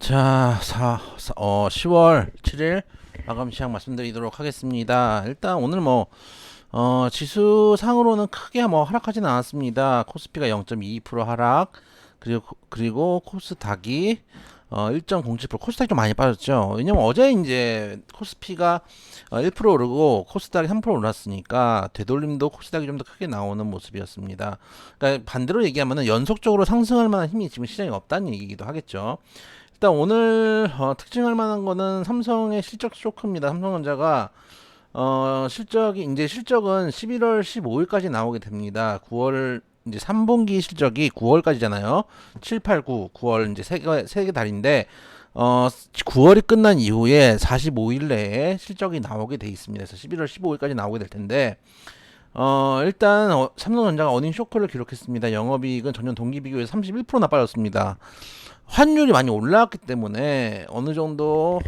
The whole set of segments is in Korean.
자, 10월 7일 마감 시장 말씀드리도록 하겠습니다. 일단 오늘 지수 상으로는 크게 하락하지는 않았습니다. 코스피가 0.22% 하락, 그리고 코스닥이 1.07%, 코스닥이 좀 많이 빠졌죠. 왜냐면 어제 이제 코스피가 1% 오르고 코스닥이 3% 올랐으니까 되돌림도 코스닥이 좀 더 크게 나오는 모습이었습니다. 그러니까 반대로 얘기하면은 연속적으로 상승할 만한 힘이 지금 시장에 없다는 얘기기도 하겠죠. 일단 오늘 특징할 만한 거는 삼성의 실적 쇼크입니다. 삼성전자가 실적은 11월 15일까지 나오게 됩니다. 9월 이제 3분기 실적이 9월까지잖아요. 7, 8, 9, 9월 이제 세 개 달인데 9월이 끝난 이후에 45일 내에 실적이 나오게 돼 있습니다. 그래서 11월 15일까지 나오게 될 텐데 일단 삼성전자가 어닝 쇼크를 기록했습니다. 영업이익은 전년 동기 비교에서 31%나 빠졌습니다. 환율이 많이 올라왔기 때문에 어느 정도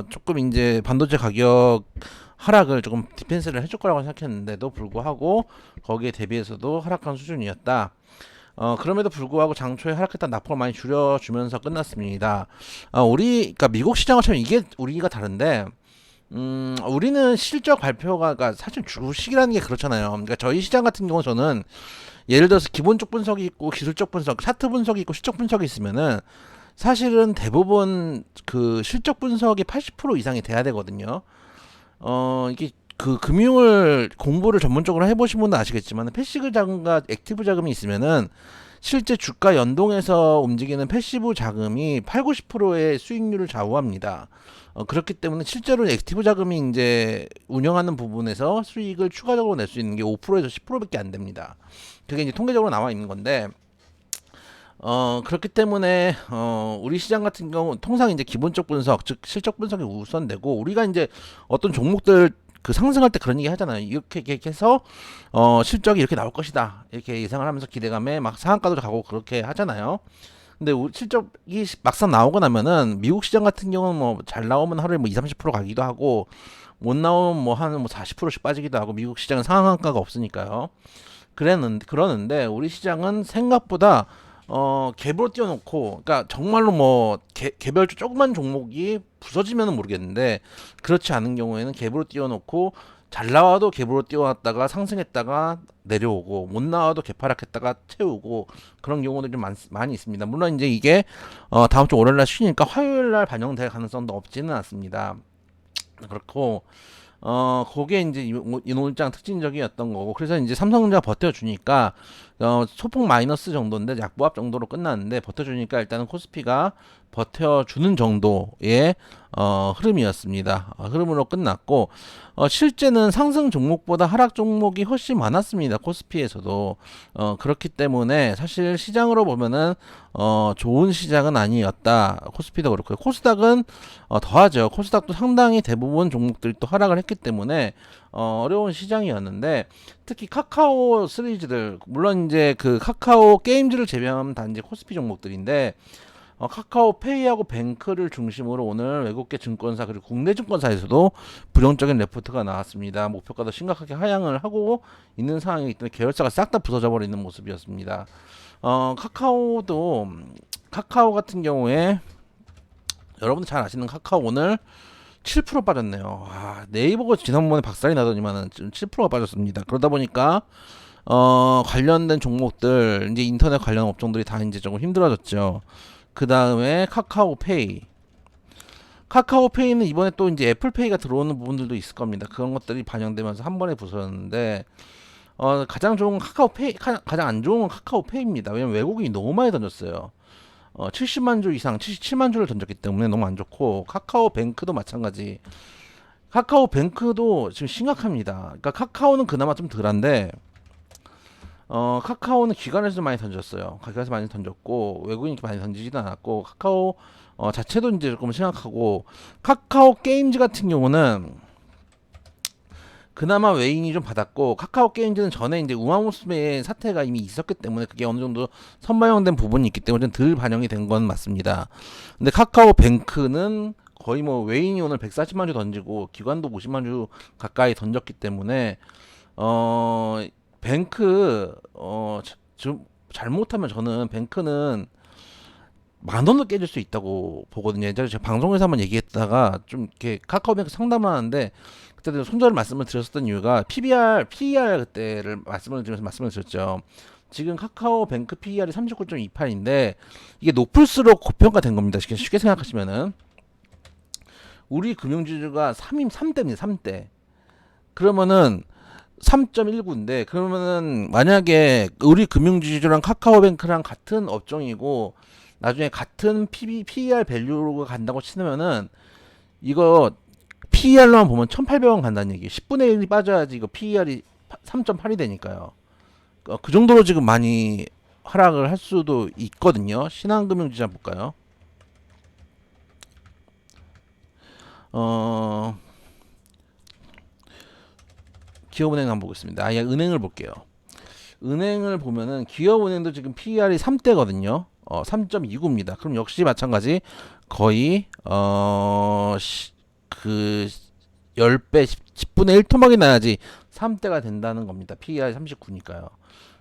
조금 이제 반도체 가격 하락을 조금 디펜스를 해줄 거라고 생각했는데도 불구하고 거기에 대비해서도 하락한 수준이었다. 그럼에도 불구하고 장초에 하락했던 낙폭을 많이 줄여주면서 끝났습니다. 그러니까 미국 시장처럼 이게 우리가 다른데, 우리는 실적 발표가, 그러니까 사실 주식이라는 게 그렇잖아요. 그러니까 저희 시장 같은 경우 저는 예를 들어서 기본적 분석이 있고 기술적 분석, 차트 분석이 있고 실적 분석이 있으면은 사실은 대부분 그 실적 분석이 80% 이상이 돼야 되거든요. 이게 그 금융을 공부를 전문적으로 해보신 분은 아시겠지만 패시브 자금과 액티브 자금이 있으면은 실제 주가 연동해서 움직이는 패시브 자금이 8, 90%의 수익률을 좌우합니다. 그렇기 때문에 실제로 액티브 자금이 이제 운영하는 부분에서 수익을 추가적으로 낼 수 있는 게 5%에서 10%밖에 안 됩니다. 그게 이제 통계적으로 나와 있는 건데, 그렇기 때문에, 우리 시장 같은 경우, 통상 이제 기본적 분석, 즉, 실적 분석이 우선되고, 우리가 이제 어떤 종목들 그 상승할 때 그런 얘기 하잖아요. 이렇게 해서, 실적이 이렇게 나올 것이다. 이렇게 예상을 하면서 기대감에 막 상한가도 가고 그렇게 하잖아요. 근데 실적이 막상 나오고 나면은, 미국 시장 같은 경우는 잘 나오면 하루에 2, 30% 가기도 하고, 못 나오면 한 40%씩 빠지기도 하고, 미국 시장은 상한가가 없으니까요. 그러는데 우리 시장은 생각보다 갭으로 띄워놓고, 그러니까 정말로 개별주 조그만 종목이 부서지면은 모르겠는데, 그렇지 않은 경우에는 갭으로 띄워놓고, 잘 나와도 갭으로 띄워놨다가 상승했다가 내려오고, 못 나와도 개파락했다가 채우고, 그런 경우도 좀 많이 있습니다. 물론 이제 이게 다음 주 월요일날 쉬니까 화요일날 반영될 가능성도 없지는 않습니다. 그렇고, 그게 이제 이노일장 특징적이었던 거고, 그래서 이제 삼성전자 버텨주니까, 소폭 마이너스 정도인데, 약보합 정도로 끝났는데, 버텨주니까 일단은 코스피가 버텨주는 정도의, 흐름이었습니다. 흐름으로 끝났고, 실제는 상승 종목보다 하락 종목이 훨씬 많았습니다. 코스피에서도. 그렇기 때문에 사실 시장으로 보면은, 좋은 시장은 아니었다. 코스피도 그렇고요. 코스닥은 더하죠. 코스닥도 상당히 대부분 종목들이 또 하락을 했기 때문에 어려운 시장이었는데, 특히 카카오 시리즈들, 물론 이제 그 카카오 게임즈를 제외하면 단지 코스피 종목들인데, 카카오페이하고 뱅크를 중심으로 오늘 외국계 증권사 그리고 국내 증권사에서도 부정적인 레포트가 나왔습니다. 목표가도 심각하게 하향을 하고 있는 상황이기 때문에 계열사가 싹 다 부서져 버리는 모습이었습니다. 카카오 같은 경우에 여러분들 잘 아시는 카카오 오늘 7% 빠졌네요. 네이버가 지난번에 박살이 나더니만은 지금 7%가 빠졌습니다. 그러다 보니까 관련된 종목들 이제 인터넷 관련 업종들이 다 이제 조금 힘들어졌죠. 그 다음에 카카오페이는 이번에 또 이제 애플페이가 들어오는 부분들도 있을 겁니다. 그런 것들이 반영되면서 한 번에 부서졌는데, 가장 좋은 건 가장 안 좋은 건 카카오페이입니다. 왜냐면 외국인이 너무 많이 던졌어요. 70만 주 이상, 77만 주를 던졌기 때문에 너무 안 좋고, 카카오뱅크도 마찬가지. 카카오뱅크도 지금 심각합니다. 그러니까 카카오는 그나마 좀 덜한데, 카카오는 기관에서 많이 던졌어요. 기관에서 많이 던졌고, 외국인이 많이 던지지도 않았고, 카카오 자체도 이제 조금 심각하고, 카카오 게임즈 같은 경우는 그나마 외인이 좀 받았고, 카카오 게임즈는 전에 이제 우마무스메의 사태가 이미 있었기 때문에 그게 어느 정도 선반영된 부분이 있기 때문에 좀 덜 반영이 된 건 맞습니다. 근데 카카오 뱅크는 거의 외인이 오늘 140만 주 던지고 기관도 50만 주 가까이 던졌기 때문에 어 뱅크 좀 잘못하면 저는 뱅크는 만 원도 깨질 수 있다고 보거든요. 제가 방송에서 한번 얘기했다가 좀 이렇게 카카오뱅크 상담을 하는데 그때도 손절을 말씀을 드렸었던 이유가 PER 그때를 말씀을 드리면서 말씀을 드렸죠. 지금 카카오뱅크 PER이 39.28인데 이게 높을수록 고평가된 겁니다. 쉽게 생각하시면은 우리 금융지주가 3대입니다. 3대. 그러면은 3.19인데 그러면은 만약에 우리 금융지주랑 카카오뱅크랑 같은 업종이고 나중에 같은 PER 밸류가 간다고 치면은 이거 PER로만 보면 1,800원 간다는 얘기. 10분의 1이 빠져야지 이거 PER이 3.8이 되니까요. 그 정도로 지금 많이 하락을 할 수도 있거든요. 신한금융지주 한번 볼까요? 기업은행 한번 보겠습니다. 아예 은행을 볼게요. 은행을 보면은 기업은행도 지금 PER이 3대거든요. 3.29입니다. 그럼 역시 마찬가지 거의 그 10배 10분의 1 토막이 나야지 3대가 된다는 겁니다. PER이 39니까요.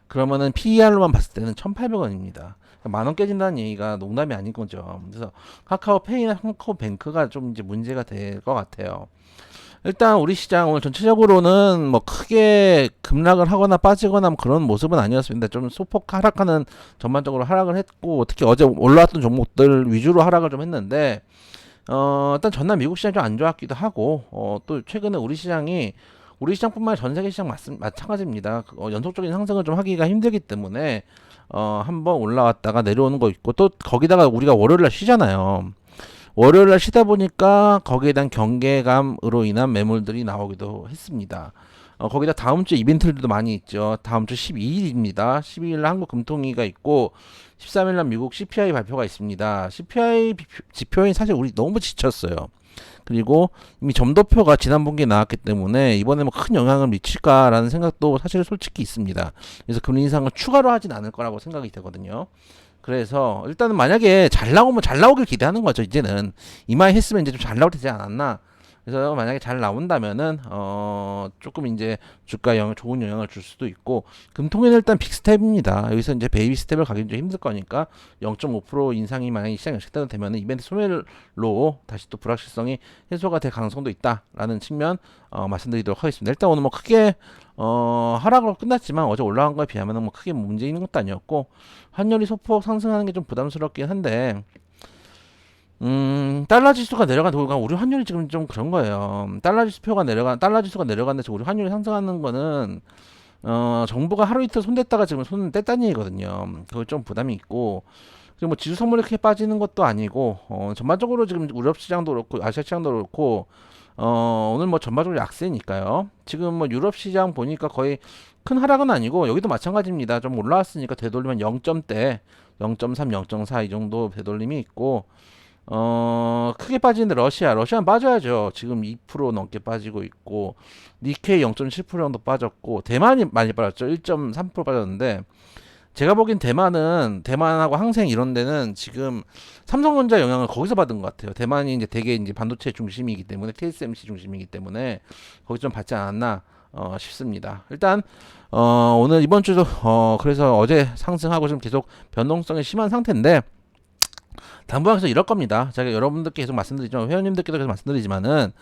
그러면은 PER로만 봤을 때는 1,800원입니다. 만원 깨진다는 얘기가 농담이 아닌 거죠. 그래서 카카오페이나 카카오뱅크가 좀 이제 문제가 될 것 같아요. 일단 우리 시장 오늘 전체적으로는 뭐 크게 급락을 하거나 빠지거나 뭐 그런 모습은 아니었습니다. 좀 소폭 하락하는 전반적으로 하락을 했고 특히 어제 올라왔던 종목들 위주로 하락을 좀 했는데 일단 전날 미국 시장이 좀 안 좋았기도 하고 또 최근에 우리 시장뿐만 아니라 전 세계 시장 마찬가지입니다. 연속적인 상승을 좀 하기가 힘들기 때문에 한번 올라왔다가 내려오는 거 있고 또 거기다가 우리가 월요일날 쉬잖아요. 월요일날 쉬다 보니까 거기에 대한 경계감으로 인한 매물들이 나오기도 했습니다. 거기다 다음 주 이벤트들도 많이 있죠. 다음 주 12일입니다. 12일날 한국 금통위가 있고 13일날 미국 CPI 발표가 있습니다. CPI 지표인 사실 우리 너무 지쳤어요. 그리고 이미 점도표가 지난 분기에 나왔기 때문에 이번에 뭐 큰 영향을 미칠까라는 생각도 사실 솔직히 있습니다. 그래서 금리 인상을 추가로 하진 않을 거라고 생각이 되거든요. 그래서 일단은 만약에 잘 나오면 잘 나오길 기대하는 거죠. 이제는 이마에 했으면 이제 좀 잘 나올 되지 않았나. 그래서 만약에 잘 나온다면은 조금 이제 주가 영향 좋은 영향을 줄 수도 있고 금통위는 일단 빅스텝입니다. 여기서 이제 베이비 스텝을 가긴 좀 힘들 거니까 0.5% 인상이 만약에 시장 예측대로 되면 이벤트 소멸로 다시 또 불확실성이 해소가 될 가능성도 있다라는 측면 말씀드리도록 하겠습니다. 일단 오늘 뭐 크게 하락으로 끝났지만 어제 올라간 거에 비하면 뭐 크게 문제 있는 것도 아니었고 환율이 소폭 상승하는 게 좀 부담스럽긴 한데 달러 지수가 내려간 도가 우리 환율이 지금 좀 그런 거예요. 달러 지수가 내려간데서 우리 환율이 상승하는 거는 정부가 하루 이틀 손댔다가 지금 손 뗐다는 얘기거든요. 그거 좀 부담이 있고 그리고 뭐 지수 선물이 이렇게 빠지는 것도 아니고 전반적으로 지금 유럽 시장도 그렇고 아시아 시장도 그렇고 오늘 뭐 전반적으로 약세니까요. 지금 뭐 유럽 시장 보니까 거의 큰 하락은 아니고 여기도 마찬가지입니다. 좀 올라왔으니까 되돌리면 0점대 0.3, 0.4 이 정도 되돌림이 있고 크게 빠지는데 러시아는 빠져야죠. 지금 2% 넘게 빠지고 있고 니케이 0.7% 정도 빠졌고 대만이 많이 빠졌죠. 1.3% 빠졌는데 제가 보기엔 대만하고 항생 이런 데는 지금 삼성전자 영향을 거기서 받은 것 같아요. 대만이 이제 되게 이제 반도체 중심이기 때문에 TSMC 중심이기 때문에 거기 좀 받지 않았나 싶습니다. 일단 오늘 이번 주도 그래서 어제 상승하고 좀 계속 변동성이 심한 상태인데 당분간에서 이럴 겁니다. 제가 여러분들께 계속 말씀드리지만 회원님들께도 계속 말씀드리지만은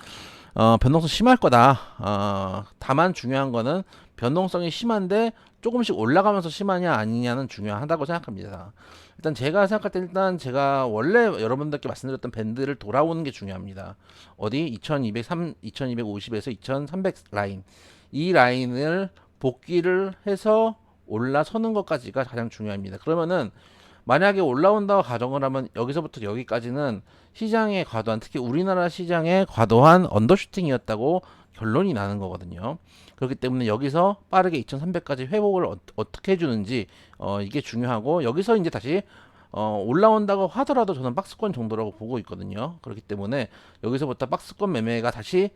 변동성 심할 거다. 다만 중요한 거는 변동성이 심한데 조금씩 올라가면서 심하냐 아니냐는 중요하다고 생각합니다. 일단 제가 생각할 때 일단 제가 원래 여러분들께 말씀드렸던 밴드를 돌아오는 게 중요합니다. 어디 2250에서 2300 라인 이 라인을 복귀를 해서 올라서는 것까지가 가장 중요합니다. 그러면은 만약에 올라온다고 가정을 하면 여기서부터 여기까지는 시장의 과도한 특히 우리나라 시장의 과도한 언더슈팅이었다고 결론이 나는 거거든요. 그렇기 때문에 여기서 빠르게 2300까지 회복을 어떻게 해주는지 이게 중요하고 여기서 이제 다시 올라온다고 하더라도 저는 박스권 정도라고 보고 있거든요. 그렇기 때문에 여기서부터 박스권 매매가 다시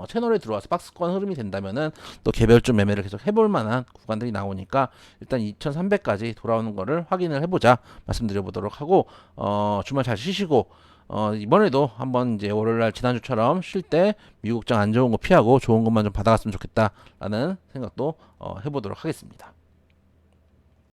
채널에 들어와서 박스권 흐름이 된다면은 또 개별주 매매를 계속 해볼 만한 구간들이 나오니까 일단 2300까지 돌아오는 거를 확인을 해보자 말씀드려 보도록 하고 주말 잘 쉬시고 이번에도 한번 이제 월요일날 지난주처럼 쉴 때 미국장 안 좋은 거 피하고 좋은 것만 좀 받아갔으면 좋겠다라는 생각도 해보도록 하겠습니다.